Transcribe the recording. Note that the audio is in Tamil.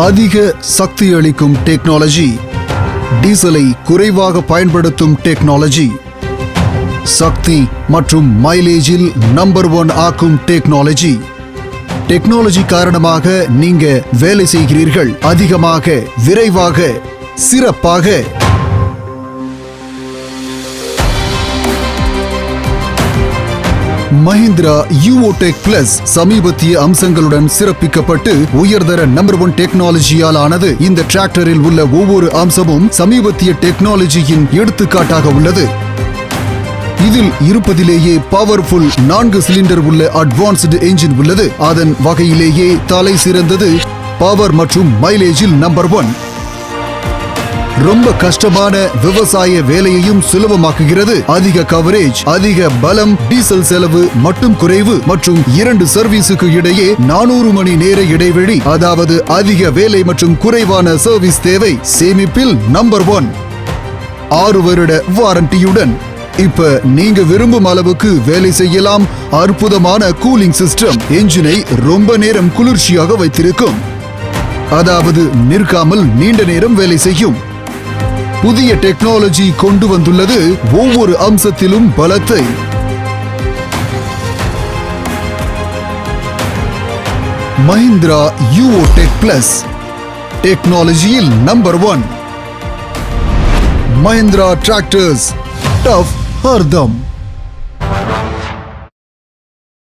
அதிக சக்தி அளிக்கும் டெக்னாலஜி, டீசலை குறைவாக பயன்படுத்தும் டெக்னாலஜி, சக்தி மற்றும் மைலேஜில் நம்பர் 1 ஆக்கும் டெக்னாலஜி. டெக்னாலஜி காரணமாக நீங்க வேலை செய்கிறீர்கள் அதிகமாக, விரைவாக, சிறப்பாக. மஹிந்திரா யூவோ டெக் பிளஸ் சமீபத்திய அம்சங்களுடன் சிறப்பிக்கப்பட்டு உயர்தர நம்பர் 1 டெக்னாலஜியால் ஆனது. இந்த டிராக்டரில் உள்ள ஒவ்வொரு அம்சமும் சமீபத்திய டெக்னாலஜியின் எடுத்துக்காட்டாக உள்ளது. இதில் இருப்பதிலேயே பவர்ஃபுல் 4 சிலிண்டர் உள்ள அட்வான்ஸ்டு என்ஜின் உள்ளது. அதன் வகையிலேயே தலை சிறந்தது பவர் மற்றும் மைலேஜில் நம்பர் 1. ரொம்ப கஷ்டமான விவசாய வேலையையும் சுலபமாக்குகிறது. அதிக கவரேஜ், அதிக பலம், டீசல் செலவு மட்டும் குறைவு மற்றும் 2 சர்வீஸுக்கு இடையே 400 மணி நேர இடைவெளி. அதாவது அதிக வேலை மற்றும் குறைவான சர்வீஸ் தேவை. சேமிப்பில் நம்பர் 1, 6 வருட வாரண்டியுடன். இப்ப நீங்க விரும்பும் அளவுக்கு வேலை செய்யலாம். அற்புதமான கூலிங் சிஸ்டம் என்ஜினை ரொம்ப நேரம் குளிர்ச்சியாக வைத்திருக்கும். அதாவது நிற்காமல் நீண்ட நேரம் வேலை செய்யும். புதிய டெக்னாலஜி கொண்டு வந்துள்ளது ஒவ்வொரு அம்சத்திலும் பலத்தை. மஹிந்திரா யூவோ டெக் பிளஸ் டெக்னாலஜியில் நம்பர் 1. Mahindra Tractors, tough हरदम.